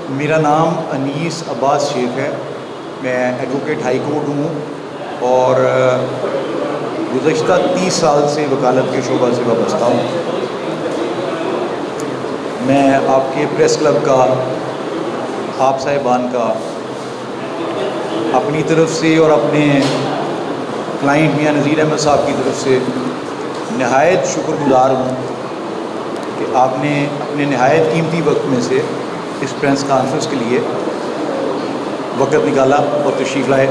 میرا نام انیس عباس شیخ ہے. میں ایڈوکیٹ ہائی کورٹ ہوں اور گزشتہ 30 سال سے وکالت کے شعبہ سے وابستہ ہوں. میں آپ کے پریس کلب کا، آپ صاحبان کا اپنی طرف سے اور اپنے کلائنٹ میاں نذیر احمد صاحب کی طرف سے نہایت شکر گزار ہوں کہ آپ نے اپنے نہایت قیمتی وقت میں سے اس پریس کانفرنس کے لیے وقت نکالا اور تشریف لائے.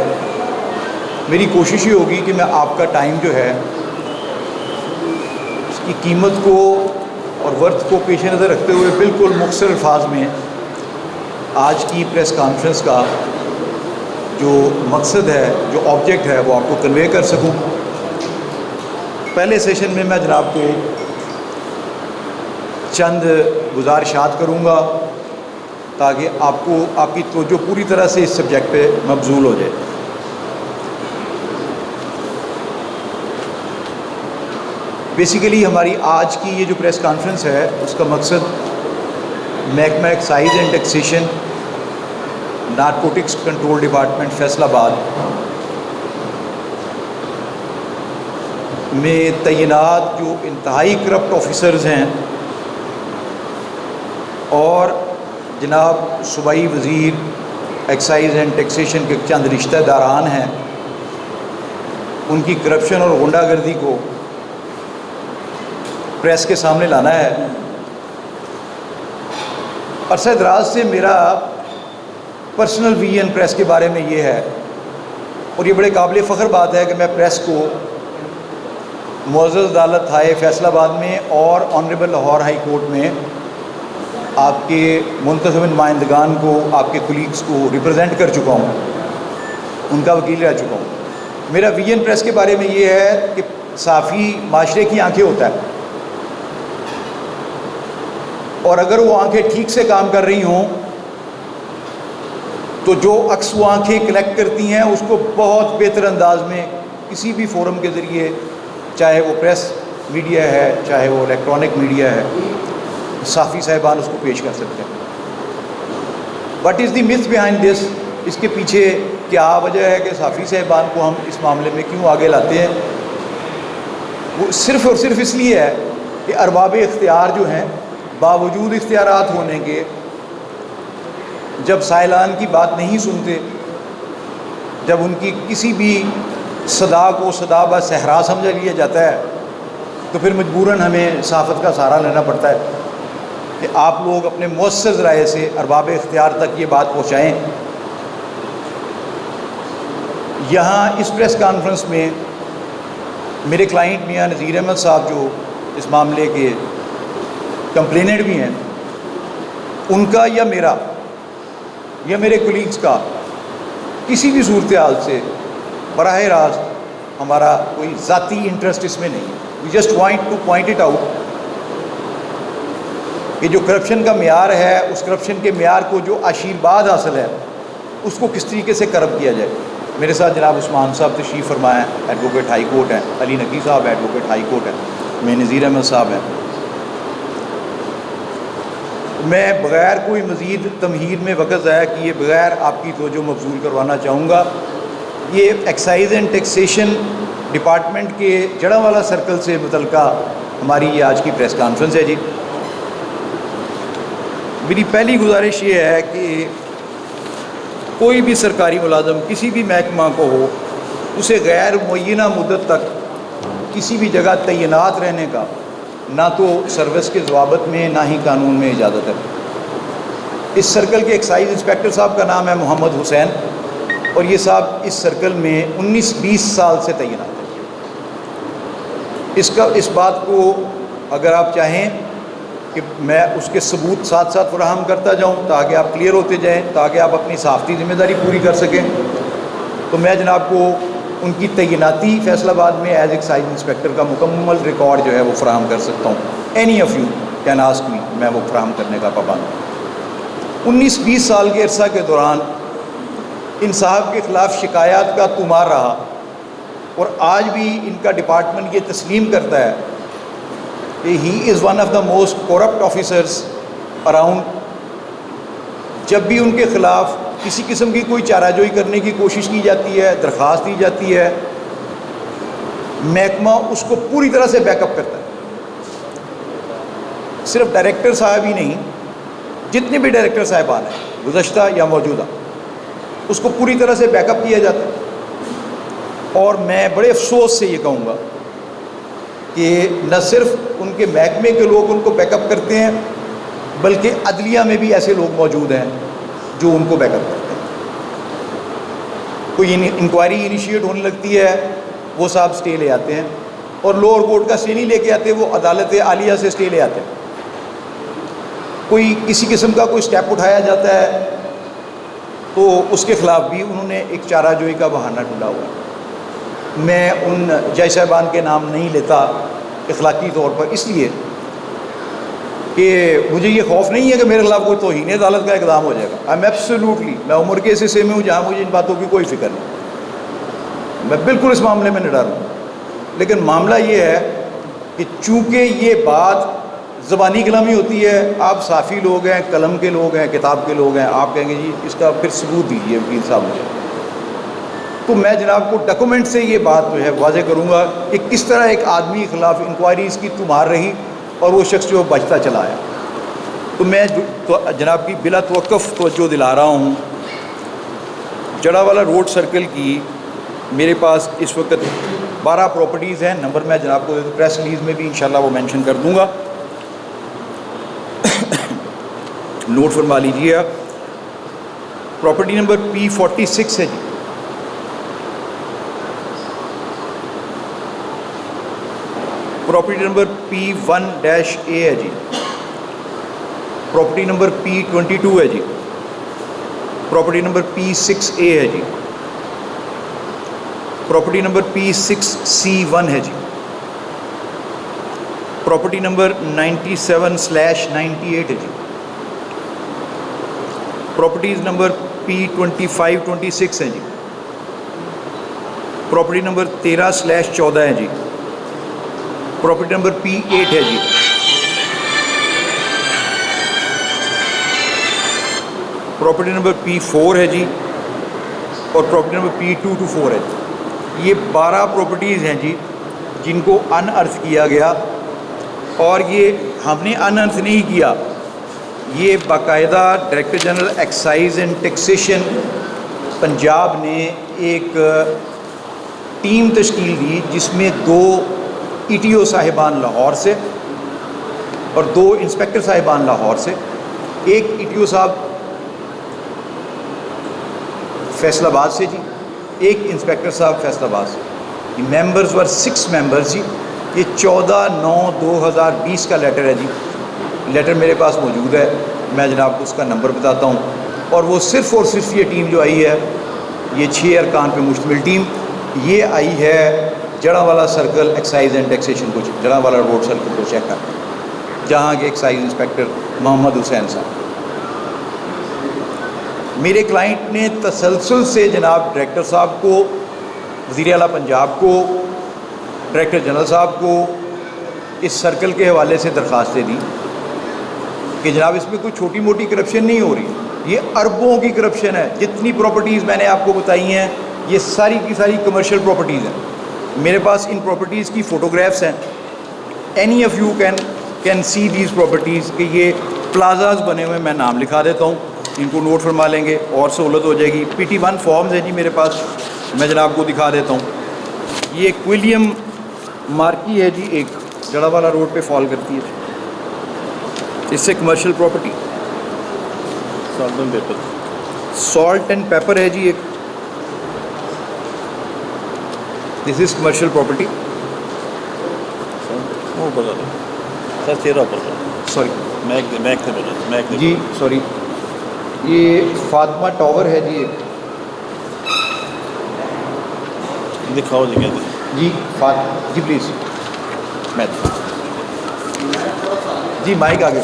میری کوشش یہ ہوگی کہ میں آپ کا ٹائم جو ہے اس کی قیمت کو اور ورتھ کو پیش نظر رکھتے ہوئے بالکل مختصر الفاظ میں آج کی پریس کانفرنس کا جو مقصد ہے، جو آبجیکٹ ہے، وہ آپ کو کنوے کر سکوں. پہلے سیشن میں میں جناب کو چند گزارشات کروں گا تاکہ آپ کی توجہ پوری طرح سے اس سبجیکٹ پہ مبذول ہو جائے. بیسیکلی ہماری آج کی یہ جو پریس کانفرنس ہے اس کا مقصد محکمہ excise and taxation, narcotics control department Faisal آباد میں تعینات جو انتہائی کرپٹ آفیسرز ہیں اور جناب صوبائی وزیر ایکسائز اینڈ ٹیکسیشن کے چند رشتہ داران ہیں، ان کی کرپشن اور غنڈہ گردی کو پریس کے سامنے لانا ہے. عرصہ دراز سے میرا پرسنل ویژن پریس کے بارے میں یہ ہے، اور یہ بڑے قابل فخر بات ہے کہ میں پریس کو معزز عدالت ہائے فیصل آباد میں اور آنریبل لاہور ہائی کورٹ میں آپ کے منتخب نمائندگان کو، آپ کے کولیگز کو ریپرزینٹ کر چکا ہوں، ان کا وکیل رہ چکا ہوں. میرا ویژن پریس کے بارے میں یہ ہے کہ صحافی معاشرے کی آنکھیں ہوتا ہے، اور اگر وہ آنکھیں ٹھیک سے کام کر رہی ہوں تو جو عکس وہ آنکھیں کلیکٹ کرتی ہیں اس کو بہت بہتر انداز میں کسی بھی فورم کے ذریعے، چاہے وہ پریس میڈیا ہے، چاہے وہ الیکٹرانک میڈیا ہے، صحافی صاحبان اس کو پیش کر سکتے ہیں. What is the myth behind this؟ اس کے پیچھے کیا وجہ ہے کہ صحافی صاحبان کو ہم اس معاملے میں کیوں آگے لاتے ہیں؟ وہ صرف اور صرف اس لیے ہے کہ ارباب اختیار جو ہیں باوجود اختیارات ہونے کے جب سائلان کی بات نہیں سنتے، جب ان کی کسی بھی صدا کو صدا با صحرا سمجھا لیا جاتا ہے، تو پھر مجبوراً ہمیں صحافت کا سہارا لینا پڑتا ہے کہ آپ لوگ اپنے مؤثر ذرائع سے ارباب اختیار تک یہ بات پہنچائیں. یہاں اس پریس کانفرنس میں میرے کلائنٹ میاں نذیر احمد صاحب جو اس معاملے کے کمپلیننٹ بھی ہیں، ان کا یا میرا یا میرے کولیگز کا کسی بھی صورتحال سے براہ راست ہمارا کوئی ذاتی انٹرسٹ اس میں نہیں ہے. We just want to point it out کہ جو کرپشن کا معیار ہے، اس کرپشن کے معیار کو جو آشیرواد حاصل ہے اس کو کس طریقے سے کرب کیا جائے. میرے ساتھ جناب عثمان صاحب تشریف فرما ہیں، ایڈوکیٹ ہائی کورٹ ہیں، علی نقی صاحب ایڈوکیٹ ہائی کورٹ ہیں، میں نذیر احمد صاحب ہیں. میں بغیر کوئی مزید تمہید میں وقت ضائع کیے بغیر آپ کی توجہ مبذول کروانا چاہوں گا. یہ ایکسائز اینڈ ٹیکسیشن ڈپارٹمنٹ کے جڑاوالا سرکل سے متعلقہ ہماری یہ آج کی پریس کانفرنس ہے. جی، میری پہلی گزارش یہ ہے کہ کوئی بھی سرکاری ملازم کسی بھی محکمہ کو ہو، اسے غیر معینہ مدت تک کسی بھی جگہ تعینات رہنے کا نہ تو سروس کے ضوابط میں نہ ہی قانون میں اجازت ہے. اس سرکل کے ایکسائز انسپیکٹر صاحب کا نام ہے محمد حسین، اور یہ صاحب اس سرکل میں 19-20 سال سے تعینات ہیں. اس بات کو اگر آپ چاہیں کہ میں اس کے ثبوت ساتھ ساتھ فراہم کرتا جاؤں تاکہ آپ کلیئر ہوتے جائیں، تاکہ آپ اپنی صحافتی ذمہ داری پوری کر سکیں، تو میں جناب کو ان کی تعیناتی فیصل آباد میں ایز ایکسائز انسپیکٹر کا مکمل ریکارڈ جو ہے وہ فراہم کر سکتا ہوں. Any of you can ask me, میں وہ فراہم کرنے کا پابند ہوں. 19-20 سال کے عرصہ کے دوران ان صاحب کے خلاف شکایات کا طومار رہا، اور آج بھی ان کا ڈپارٹمنٹ یہ تسلیم کرتا ہے کہ he is one of the most corrupt officers around جب بھی ان کے خلاف کسی قسم کی کوئی چارہ جوئی کرنے کی کوشش کی جاتی ہے، درخواست دی جاتی ہے، محکمہ اس کو پوری طرح سے بیک اپ کرتا ہے. صرف ڈائریکٹر صاحب ہی نہیں، جتنے بھی ڈائریکٹر صاحبان ہیں گزشتہ یا موجودہ، اس کو پوری طرح سے بیک اپ کیا جاتا ہے. اور میں بڑے افسوس سے یہ کہوں گا کہ نہ صرف ان کے محکمے کے لوگ ان کو بیک اپ کرتے ہیں، بلکہ عدلیہ میں بھی ایسے لوگ موجود ہیں جو ان کو بیک اپ کرتے ہیں. کوئی انکوائری انیشیٹ ہونے لگتی ہے، وہ صاحب سٹے لے آتے ہیں، اور لوور کورٹ کا سٹے نہیں لے کے آتے، وہ عدالت عالیہ سے سٹے لے آتے ہیں. کوئی کسی قسم کا کوئی سٹیپ اٹھایا جاتا ہے تو اس کے خلاف بھی انہوں نے ایک چارہ جوئی کا بہانہ ڈھونڈا ہوا ہے. میں ان جج صاحبان کے نام نہیں لیتا اخلاقی طور پر، اس لیے کہ مجھے یہ خوف نہیں ہے کہ میرے خلاف کوئی توہین عدالت کا اقدام ہو جائے گا. آئی ایم ایبسلیوٹلی، میں عمر کے اس حصے میں ہوں جہاں مجھے ان باتوں کی کوئی فکر نہیں، میں بالکل اس معاملے میں نڈر ہوں. لیکن معاملہ یہ ہے کہ چونکہ یہ بات زبانی کلامی ہوتی ہے، آپ صحافی لوگ ہیں، قلم کے لوگ ہیں، کتاب کے لوگ ہیں، آپ کہیں گے جی اس کا پھر ثبوت دیجیے وکیل صاحب مجھے، تو میں جناب کو ڈاکومنٹ سے یہ بات جو ہے واضح کروں گا کہ کس طرح ایک آدمی کے خلاف انکوائریز کی تمہار رہی اور وہ شخص جو بچتا چلا آیا. تو میں جناب کی بلا توقف توجہ دلا رہا ہوں. جڑا والا روڈ سرکل کی میرے پاس اس وقت 12 پراپرٹیز ہیں. نمبر میں جناب کو پریس ریلیز میں بھی انشاءاللہ وہ مینشن کر دوں گا، نوٹ فرما لیجیے. پراپرٹی نمبر P46 ہے جی، پراپرٹی نمبر P1-A ہے جی، پراپرٹی نمبر P22 ہے جی، پراپرٹی نمبر P6A ہے جی، پراپرٹی نمبر P6C1 ہے جی، پراپرٹی نمبر 97/98 ہے جی، پراپرٹیز نمبر P25-26 ہیں جی، پراپرٹی نمبر 13/14 ہے جی، پراپرٹی نمبر P8 ہے جی، پراپرٹی نمبر P4 ہے جی، اور پراپرٹی نمبر P2-4 ہے جی. یہ 12 پراپرٹیز ہیں جی جن کو ان ارتھ کیا گیا، اور یہ ہم نے ان ارتھ نہیں کیا، یہ باقاعدہ director general excise and taxation Punjab نے ایک ٹیم تشکیل دی جس میں 2 ETO صاحبان لاہور سے اور 2 انسپیکٹر صاحبان لاہور سے. ایک ETO صاحب فیصل آباد سے جی، ایک انسپیکٹر صاحب فیصل آباد سے. ممبرز ور 6 ممبرز جی. یہ 14/9/2020 کا لیٹر ہے جی. لیٹر میرے پاس موجود ہے، میں جناب کو اس کا نمبر بتاتا ہوں. اور وہ صرف اور صرف یہ ٹیم جو آئی ہے، یہ 6 ارکان پہ مشتمل ٹیم، یہ آئی ہے جڑا والا سرکل ایکسائز اینڈ ٹیکسیشن کو، جڑا والا روڈ سرکل کو چیک کر، جہاں کے ایکسائز انسپیکٹر محمد حسین صاحب. میرے کلائنٹ نے تسلسل سے جناب ڈائریکٹر صاحب کو، وزیر اعلیٰ پنجاب کو، ڈائریکٹر جنرل صاحب کو اس سرکل کے حوالے سے درخواستیں دی کہ جناب اس میں کوئی چھوٹی موٹی کرپشن نہیں ہو رہی، یہ اربوں کی کرپشن ہے. جتنی پراپرٹیز میں نے آپ کو بتائی ہیں یہ ساری کی ساری کمرشل پراپرٹیز ہیں. میرے پاس ان پراپرٹیز کی فوٹوگرافس ہیں. Any of you can see these properties کہ یہ پلازاز بنے ہوئے، میں نام لکھا دیتا ہوں، ان کو نوٹ فرما لیں گے اور سہولت ہو جائے گی. PT1 فارمز ہیں جی میرے پاس، میں جناب کو دکھا دیتا ہوں. یہ ایک ویلیم مارکی ہے جی، ایک جڑا والا روڈ پہ فال کرتی ہے، اس سے commercial property. Salt and paper ہے جی ایک، دس از کمرشل پراپرٹی. سوری جی، سوری. یہ فاطمہ ٹاور ہے جی ایک، دکھاؤ جی. جی جی پلیز میں جی مائک آگے،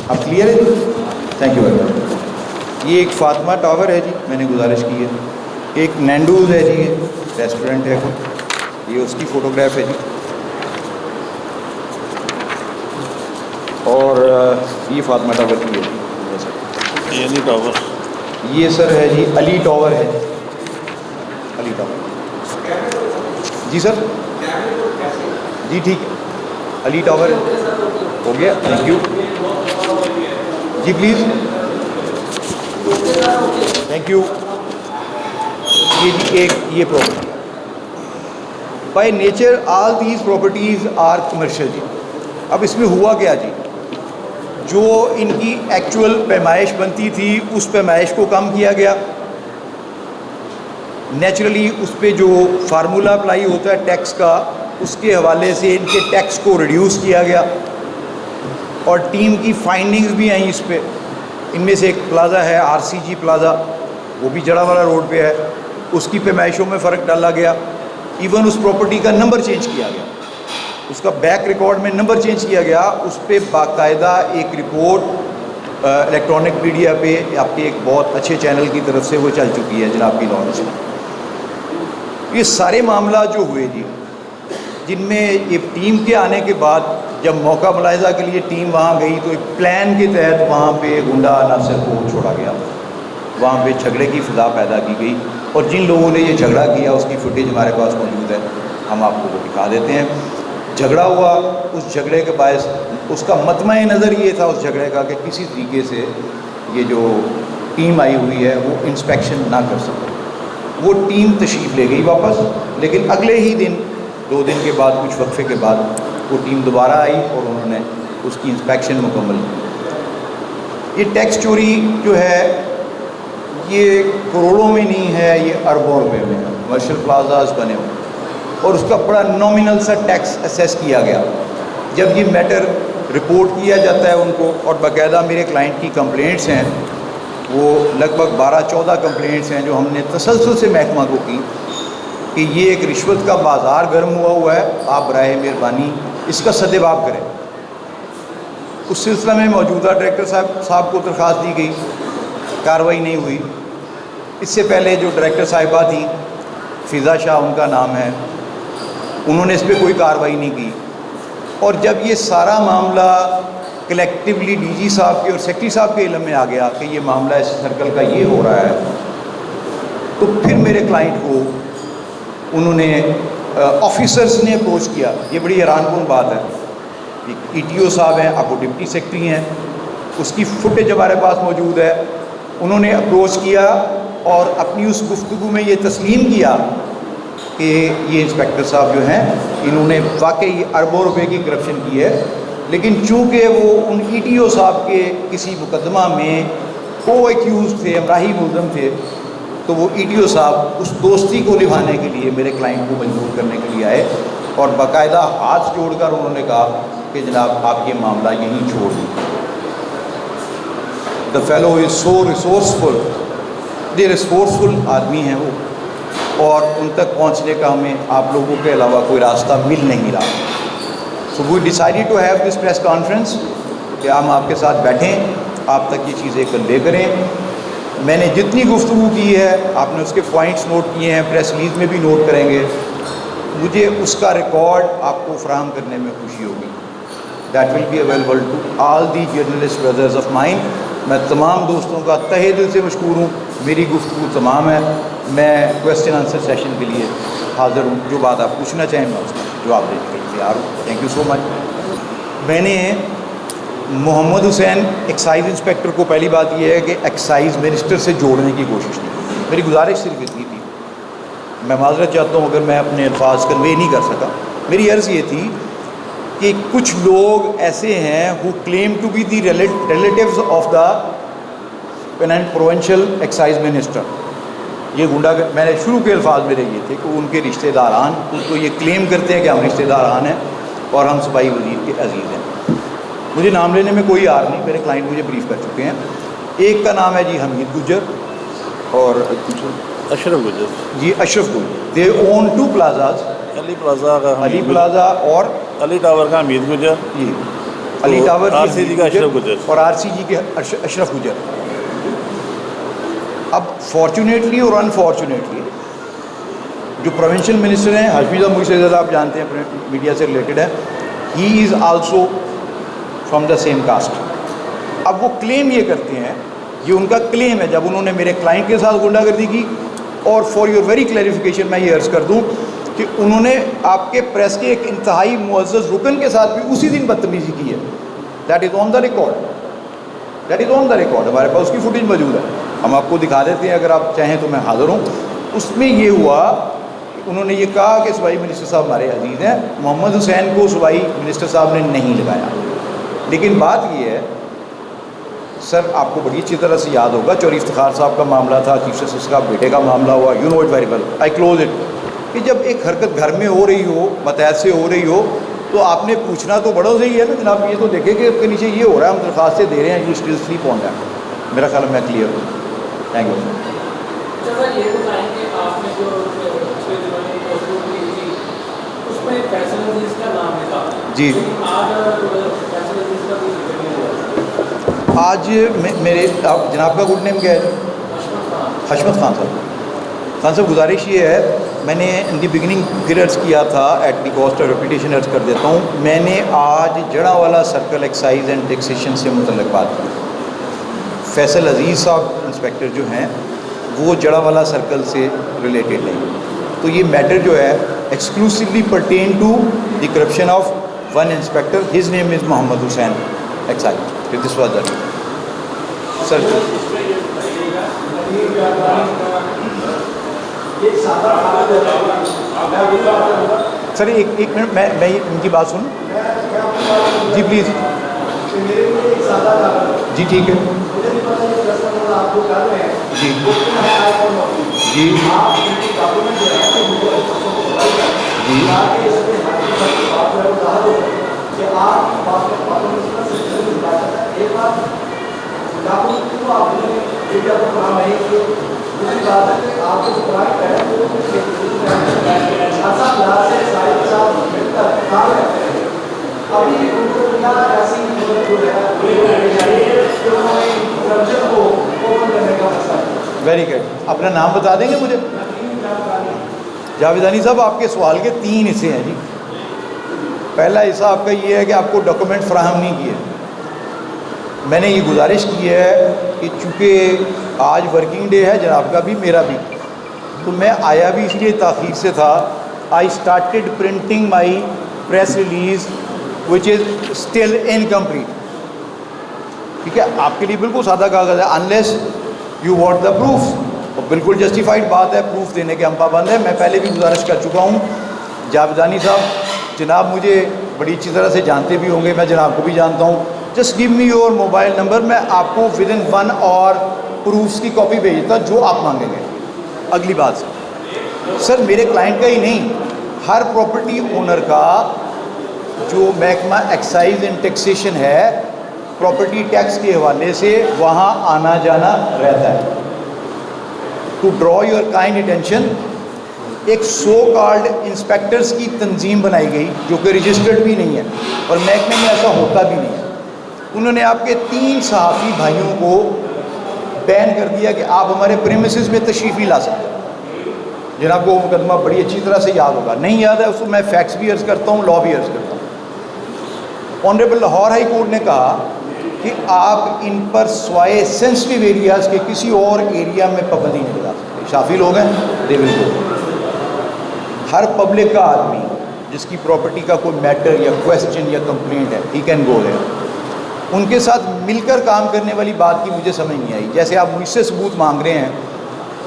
اب کلیئر ہے جی، تھینک یو ویری مچ. یہ ایک فاطمہ ٹاور ہے جی، میں نے گزارش کی ہے. ایک نینڈوز ہے جی، یہ ریسٹورنٹ ہے، یہ اس کی فوٹوگراف ہے جی. اور یہ فاطمہ ٹاور کی ہے جی. یہ نہیں ٹاور. یہ سر ہے جی علی ٹاور ہے جی, علی ٹاور جی سر, جی ٹھیک ہے, علی ٹاور ہو گیا, thank you ji, please thank you. یہ جی ایک یہ property by nature all these properties are commercial جی. اب اس میں ہوا کیا جی, جو ان کی ایکچول پیمائش بنتی تھی اس پیمائش کو کم کیا گیا. نیچرلی اس پہ جو فارمولہ اپلائی ہوتا ہے ٹیکس کا, اس کے حوالے سے ان کے ٹیکس کو ریڈیوس کیا گیا, اور ٹیم کی فائنڈنگز بھی آئیں اس پہ. ان میں سے ایک پلازا ہے RCG پلازا, وہ بھی جڑا والا روڈ پہ ہے, اس کی پیمائشوں میں فرق ڈالا گیا. ایون اس پراپرٹی کا نمبر چینج کیا گیا, اس کا بیک ریکارڈ میں نمبر چینج کیا گیا. اس پہ باقاعدہ ایک رپورٹ الیکٹرانک میڈیا پہ آپ کے ایک بہت اچھے چینل کی طرف سے وہ چل چکی ہے جناب کی لانچ میں. یہ سارے معاملات جو ہوئے جی, جن میں یہ ٹیم کے آنے کے بعد جب موقع ملاحظہ کے لیے ٹیم وہاں گئی تو ایک پلان کے تحت وہاں پہ گنڈا عناصر کو چھوڑا گیا, وہاں پہ جھگڑے کی فضا پیدا کی گئی. اور جن لوگوں نے یہ جھگڑا کیا اس کی فوٹیج ہمارے پاس موجود ہے, ہم آپ کو وہ دکھا دیتے ہیں. جھگڑا ہوا, اس جھگڑے کے باعث اس کا مطمع نظر یہ تھا اس جھگڑے کا کہ کسی طریقے سے یہ جو ٹیم آئی ہوئی ہے وہ انسپیکشن نہ کر سکے. وہ ٹیم تشریف لے گئی واپس, لیکن اگلے ہی دن 2 دن کے بعد کچھ وقفے کے بعد وہ ٹیم دوبارہ آئی اور انہوں نے اس کی انسپیکشن مکمل کی. یہ ٹیکس چوری جو ہے یہ کروڑوں میں نہیں ہے, یہ اربوں روپے میں ہے. کمرشل پلازاز بنے ہوئے اور اس کا بڑا نامنل سا ٹیکس اسیس کیا گیا. جب یہ میٹر رپورٹ کیا جاتا ہے ان کو, اور باقاعدہ میرے کلائنٹ کی کمپلینٹس ہیں, وہ لگ بھگ 12-14 کمپلینٹس ہیں جو ہم نے تسلسل سے محکمہ کو کی کہ یہ ایک رشوت کا بازار گرم ہوا ہے, آپ براہ مہربانی اس کا سدباب کریں. اس سلسلہ میں موجودہ ڈائریکٹر صاحب کو درخواست دی گئی, کارروائی نہیں ہوئی. اس سے پہلے جو ڈائریکٹر صاحبہ تھیں, فضا شاہ ان کا نام ہے, انہوں نے اس پہ کوئی کارروائی نہیں کی. اور جب یہ سارا معاملہ کلیکٹیولی DG صاحب کے اور سیکرٹری صاحب کے علم میں آ گیا کہ یہ معاملہ اس سرکل کا یہ ہو رہا ہے, تو پھر میرے کلائنٹ کو انہوں نے آفیسرز نے اپروچ کیا. یہ بڑی حیران کن بات ہے. ETO صاحب ہیں, آپ وہ ڈپٹی سیکرٹری ہیں, اس کی فوٹیج ہمارے پاس موجود ہے. انہوں نے اپروچ کیا اور اپنی اس گفتگو میں یہ تسلیم کیا کہ یہ انسپیکٹر صاحب جو ہیں انہوں نے واقعی اربوں روپے کی کرپشن کی ہے, لیکن چونکہ وہ ان ETO صاحب کے کسی مقدمہ میں کو ایکیوز تھے, امراہی ملزم تھے, تو وہ ETO صاحب اس دوستی کو نبھانے کے لیے میرے کلائنٹ کو مجبور کرنے کے لیے آئے اور باقاعدہ ہاتھ جوڑ کر انہوں نے کہا کہ جناب آپ یہ معاملہ یہیں چھوڑ دیں. دا فیلو از سو ریسورسفل, یہ ریسورسفل آدمی ہیں وہ, اور ان تک پہنچنے کا ہمیں آپ لوگوں کے علاوہ کوئی راستہ مل نہیں رہا. So we decided to have this press conference کہ ہم آپ کے ساتھ بیٹھیں, آپ تک یہ چیزیں کنوے کریں. میں نے جتنی گفتگو کی ہے آپ نے اس کے پوائنٹس نوٹ کیے ہیں, پریس ریلیز میں بھی نوٹ کریں گے. مجھے اس کا ریکارڈ آپ کو فراہم کرنے میں خوشی ہوگی. That will be available to all the journalist brothers of mine. میں تمام دوستوں کا تہہ دل سے مشکور ہوں. میری گفتگو تمام ہے, میں کویسچن آنسر سیشن کے لیے حاضر ہوں. جو بات آپ پوچھنا چاہیں میں اس کا جواب دینے کے لیے تیار ہوں. تھینک یو سو مچ. میں نے محمد حسین ایکسائز انسپیکٹر کو پہلی بات یہ ہے کہ ایکسائز منسٹر سے جوڑنے کی کوشش نہیں کی. میری گزارش صرف اتنی تھی, میں معذرت چاہتا ہوں اگر میں اپنے الفاظ کنوے نہیں کر سکا. میری عرض یہ تھی کہ کچھ لوگ ایسے ہیں who claim to be the relatives of the provincial excise minister. یہ گنڈا, میں نے شروع کے الفاظ میرے یہ تھے کہ ان کے رشتہ داران ان کو یہ کلیم کرتے ہیں کہ ہم رشتہ داران ہیں اور ہم صوبائی وزیر کے عزیز ہیں. مجھے نام لینے میں کوئی آر نہیں, میرے کلائنٹ مجھے بریف کر چکے ہیں. ایک کا نام ہے جی حمید گجر اور اشرف گجر. جی اشرف گجر. دے اون 2 پلازاز, علی پلازا کا علی پلازا اور علی ٹاور کا حمید گجر. جی علی ٹاور RCG کا اشرف گجر اور RCG کے اشرف گجر. اب فارچونیٹلی اور انفارچونیٹلی جو پروونشل منسٹر ہیں حفیظ محسن آپ جانتے ہیں, میڈیا سے ریلیٹڈ ہے, he is also from the same caste. اب وہ کلیم یہ کرتے ہیں یہ ان کا کلیم ہے جب انہوں نے میرے کلائنٹ کے ساتھ غنڈہ گردی کی. اور فار یور ویری کلیریفیکیشن میں یہ عرض کر دوں کہ انہوں نے آپ کے پریس کے ایک انتہائی معزز رکن کے ساتھ بھی اسی دن بدتمیزی کی ہے. That is on the record, that is on the record. ہمارے پاس اس کی فوٹیج موجود ہے, ہم آپ کو دکھا دیتے ہیں اگر آپ چاہیں تو میں حاضر ہوں. اس میں یہ ہوا کہ انہوں نے یہ کہا کہ صوبائی منسٹر صاحب ہمارے عزیز ہیں, محمد حسین کو صوبائی منسٹر صاحب نے نہیں لگایا. لیکن بات یہ ہے سر, آپ کو بڑی اچھی طرح سے یاد ہوگا چوری افتخار صاحب کا معاملہ تھا, چیف جسٹس کا بیٹے کا معاملہ ہوا, you know it very well. I close it. کہ جب ایک حرکت گھر میں ہو رہی ہو, متحد سے ہو رہی ہو, تو آپ نے پوچھنا تو بڑوں سے ہی ہے نا جناب. یہ تو دیکھیں کہ اس کے نیچے یہ ہو رہا ہے, ہم درخواستیں دے رہے ہیں, you still slip on that. میرا خیال میں کلیئر ہوں. Thank you. یہ بتائیں کہ آپ نے جو پچھلے دنوں میں پوسٹ کی تھی اس میں فیصل عزیز کا نام لکھا جی. آج فیصل عزیز کا کوئی ذکر نہیں ہوا. آج میرے جناب کا گڈ نیم کیا ہے؟ حشمت خان صاحب. خان صاحب گزارش یہ ہے, میں نے ان دی بگننگ پھر عرض کیا تھا, at the cost of repetition عرض کر دیتا ہوں, میں نے آج جڑا والا سرکل ایکسائز اینڈ ٹیکسیشن سے متعلق بات کی. فیصل عزیز صاحب انسپیکٹر جو ہیں وہ جڑا والا سرکل سے ریلیٹڈ نہیں. تو یہ میٹر جو ہے exclusively pertain to the corruption of one inspector, his name is Muhammad Hussain excise. This was that. Sir sir ایک منٹ, میں ان کی بات سنوں. جی پلیز. جی ٹھیک ہے. جی جی ویری گڈ. اپنا نام بتا دیں گے مجھے؟ جاویدانی صاحب, آپ کے سوال کے 3 حصے ہیں جی. پہلا حصہ آپ کا یہ ہے کہ آپ کو ڈاکومنٹ فراہم نہیں کیے. میں نے یہ گزارش کی ہے کہ چونکہ آج ورکنگ ڈے ہے جناب کا بھی میرا بھی, تو میں آیا بھی اس لیے تاخیر سے تھا. I started printing my press release which is still incomplete. ٹھیک ہے, آپ کے لیے بالکل سادہ کاغذ ہے, unless you want the proof. اور بالکل جسٹیفائڈ بات ہے, پروف دینے کے ہم پابند ہیں. میں پہلے بھی گزارش کر چکا ہوں. جاویدانی صاحب جناب مجھے بڑی اچھی طرح سے جانتے بھی ہوں گے, میں جناب کو بھی جانتا ہوں. Just give me your mobile number, میں آپ کو ود ان 1 آور پروفس کی کاپی بھیجتا جو آپ مانگیں گے. اگلی بات سر, میرے کلائنٹ کا ہی نہیں, ہر پراپرٹی اونر کا جو محکمہ ایکسائز اینڈ ٹیکسیشن ہے, پراپرٹی ٹیکس کے حوالے سے وہاں آنا جانا رہتا ہے. To draw your kind attention, ایک سو کالڈ انسپیکٹرز کی تنظیم بنائی گئی جو کہ رجسٹرڈ بھی نہیں ہے اور محکمے میں ایسا ہوتا بھی نہیں ہے. انہوں نے آپ کے 3 صحافی بھائیوں کو بین کر دیا کہ آپ ہمارے پریمیسز میں تشریف نہیں لا سکتے. جناب کو مقدمہ بڑی اچھی طرح سے یاد ہوگا, نہیں یاد ہے اس کو میں فیکٹس بھی عرض کرتا ہوں, لا بھی عرض کرتا ہوں. آنریبل لاہور ہائی کورٹ نے کہا کہ آپ ان پر سوائے سینسٹیو ایریاز کے کسی اور ایریا میں پابندی نہیں لگا سکتے. شافی لوگ ہیں, دے ول گو. ہر پبلک کا آدمی جس کی پراپرٹی کا کوئی میٹر یا کویسچن یا کمپلینٹ ہے, ہی کین گو ہے. ان کے ساتھ مل کر کام کرنے والی بات کی مجھے سمجھ نہیں آئی. جیسے آپ مجھ سے ثبوت مانگ رہے ہیں,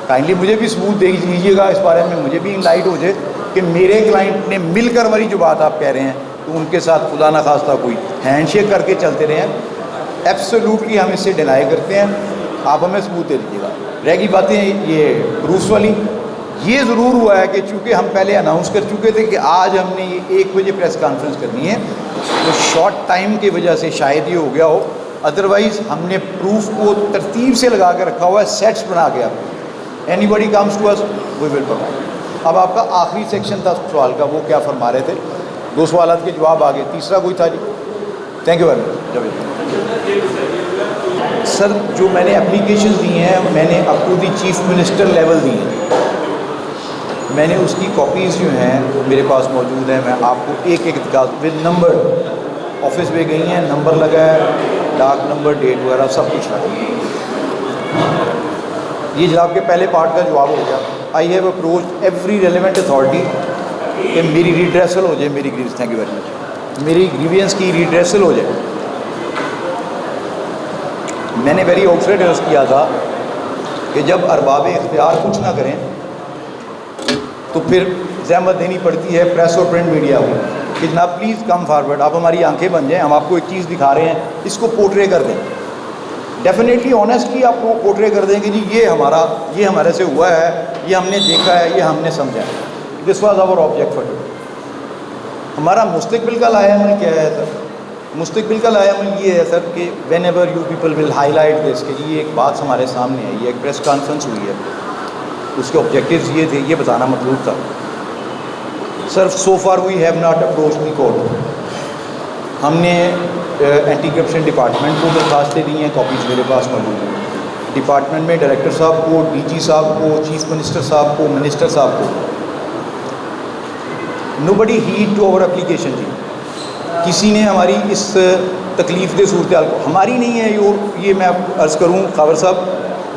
کائنڈلی مجھے بھی ثبوت دے دیجیے گا اس بارے میں, مجھے بھی انلائٹ ہو جائے کہ میرے کلائنٹ نے مل کر والی جو بات آپ کہہ رہے ہیں تو ان کے ساتھ خدا نہ خواستہ کوئی ہینڈ شیک کر کے چلتے رہے ہیں. ایبسولوٹلی ہم اس سے ڈینائی کرتے ہیں, آپ ہمیں ثبوت دے دیجیے گا. رہ گئی باتیں یہ پروفس والی, یہ ضرور ہوا ہے کہ چونکہ ہم پہلے اناؤنس کر چکے تھے کہ آج ہم نے یہ 1 بجے پریس کانفرنس کرنی ہے, تو شارٹ ٹائم کی وجہ سے شاید یہ ہو گیا ہو. ادروائز ہم نے پروف کو ترتیب سے لگا کے رکھا ہوا ہے, سیٹس بنا کے. آپ anybody comes to us we will provide. اب آپ کا آخری سیکشن تھا سوال کا, وہ کیا فرما رہے تھے؟ 2 سوالات کے جواب آگے, تیسرا کوئی تھا جی؟ Thank you very much. Sir جو میں نے اپلیکیشن دی ہیں میں نے up to the chief minister level دی ہیں. میں نے اس کی کاپیز جو ہیں میرے پاس موجود ہیں. میں آپ کو ایک ایک دکھا ود نمبر, آفس میں گئی ہیں, نمبر لگا ہے, ڈاک نمبر, ڈیٹ وغیرہ سب کچھ لگا. یہ جناب کے پہلے پارٹ کا جواب ہو گیا. I have approach every relevant authority کہ میری ریڈریسل ہو جائے میری گریوینس. تھینک یو ویری مچ. میری گریوینس کی ریڈریسل ہو جائے. میں نے ویری آؤٹ سائڈ عرض کیا تھا کہ جب ارباب اختیار کچھ نہ کریں تو پھر زحمت دینی پڑتی ہے پریس اور پرنٹ میڈیا کو کہ جناب پلیز کم فارورڈ, آپ ہماری آنکھیں بن جائیں, ہم آپ کو ایک چیز دکھا رہے ہیں, اس کو پورٹرے کر دیں. ڈیفینیٹلی آنیسٹلی آپ کو پورٹرے کر دیں کہ جی یہ ہمارے سے ہوا ہے, یہ ہم نے دیکھا ہے, یہ ہم نے سمجھا ہے. This was our object for today. ہمارا مستقبل کا لائحہ عمل کیا ہے سر؟ مستقبل کا لائحہ عمل یہ ہے سر کہ whenever you people will highlight this کہ یہ ایک بات ہمارے سامنے آئی ہے, ایک پریس کانفرنس ہوئی ہے, اس کے آبجیکٹیوز یہ تھے, یہ بتانا مطلوب تھا. Sir so far we have not approach the court. ہم نے اینٹی کرپشن ڈپارٹمنٹ کو درخواستیں دی ہیں, کاپیز میرے پاس موجود ہیں. ڈپارٹمنٹ میں ڈائریکٹر صاحب کو, ڈی جی صاحب کو, چیف منسٹر صاحب کو, منسٹر صاحب کو. نو بڈی ہیڈ ٹو آور اپلیکیشن. جی کسی نے ہماری اس تکلیف دہ صورتحال کو, ہماری نہیں ہے یہ میں آپ عرض کروں خاور صاحب,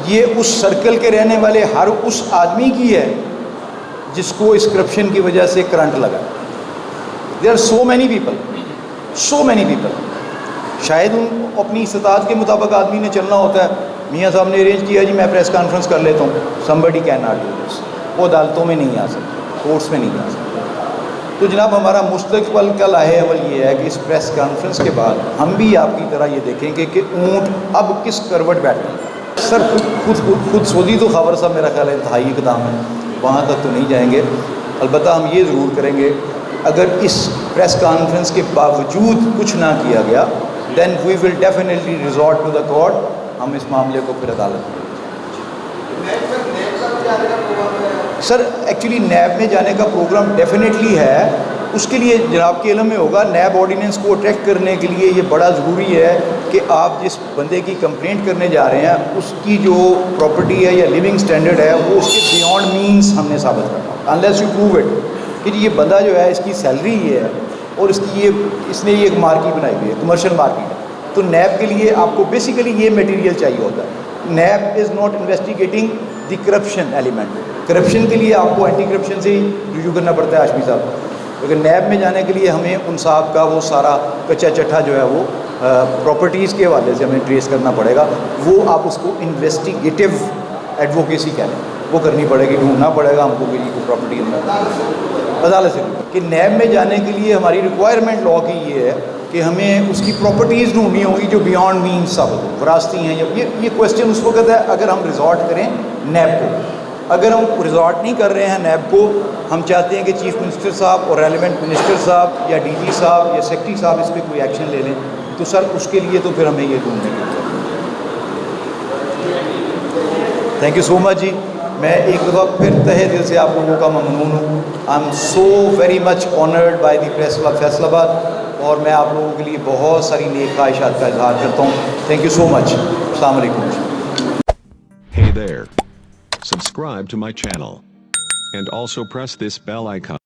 یہ اس سرکل کے رہنے والے ہر اس آدمی کی ہے جس کو اس کرپشن کی وجہ سے کرنٹ لگا. There are so many people. شاید ان اپنی استطاعت کے مطابق آدمی نے چلنا ہوتا ہے. میاں صاحب نے ارینج کیا جی میں پریس کانفرنس کر لیتا ہوں. somebody cannot do this. وہ عدالتوں میں نہیں آ سکتے, کورٹس میں نہیں آ سکتے. تو جناب ہمارا مستقبل کا لائحہ عمل یہ ہے کہ اس پریس کانفرنس کے بعد ہم بھی آپ کی طرح یہ دیکھیں گے کہ اونٹ اب کس کروٹ بیٹھے ہیں. سر خود سودی تو خاور صاحب میرا خیال ہے انتہائی اقدام ہے, وہاں تک تو نہیں جائیں گے. البتہ ہم یہ ضرور کریں گے اگر اس پریس کانفرنس کے باوجود کچھ نہ کیا گیا then we will definitely resort to the court. ہم اس معاملے کو پھر عدالت میں. سر ایکچولی نیب میں جانے کا پروگرام ڈیفینیٹلی ہے. اس کے لیے جناب کے علم میں ہوگا نیب آرڈیننس کو اٹریکٹ کرنے کے لیے یہ بڑا ضروری ہے کہ آپ جس بندے کی کمپلینٹ کرنے جا رہے ہیں اس کی جو پراپرٹی ہے یا لیونگ سٹینڈرڈ ہے وہ اس کے بیونڈ مینس ہم نے ثابت کرنا. انلیس یو پروو اٹ کہ یہ بندہ جو ہے اس کی سیلری یہ ہے اور اس نے یہ ایک مارکی بنائی ہوئی ہے, کمرشل مارکیٹ ہے. تو نیب کے لیے آپ کو بیسیکلی یہ میٹیریل چاہیے ہوتا ہے. NAB is not investigating the corruption element. Corruption کے لیے آپ کو اینٹی کرپشن سے ہی رجوع کرنا پڑتا ہے ہاشمی صاحب, لیکن نیب میں جانے کے لیے ہمیں ان صاحب کا وہ سارا کچا چٹھا جو ہے وہ پراپرٹیز کے حوالے سے ہمیں ٹریس کرنا پڑے گا. وہ آپ اس کو انویسٹیگیٹو ایڈوکیسی کہہ لیں, وہ کرنی پڑے گی, ڈھونڈنا پڑے گا ہم کو کہ یہ کوئی پراپرٹی عدالت سے. کہ نیب میں جانے کے لیے ہماری ریکوائرمنٹ لا کی یہ ہے کہ ہمیں اس کی پراپرٹیز ڈھونڈنی ہوگی جو بیانڈ مینس ثابت ہو, وراثتی ہیں. یہ کویسچن اس وقت ہے اگر ہم ریزورٹ کریں نیب کو. اگر ہم ریزورٹ نہیں کر رہے ہیں نیب کو, ہم چاہتے ہیں کہ چیف منسٹر صاحب اور ریلیونٹ منسٹر صاحب یا ڈی جی صاحب یا سیکرٹری صاحب اس پہ کوئی ایکشن لے لیں, تو سر اس کے لیے تو پھر ہمیں یہ ڈھونڈنے کی ضرورت ہے. تھینک یو سو مچ جی. میں ایک دفعہ پھر تہہ دل سے آپ لوگوں کا ممنون ہوں. I am so very much honoured by the press club Faisal آباد, اور میں آپ لوگوں کے لیے بہت ساری نیک خواہشات کا اظہار کرتا ہوں. تھینک یو سو مچ. السلام علیکم. Hey there. Subscribe to my channel. And also press this bell icon.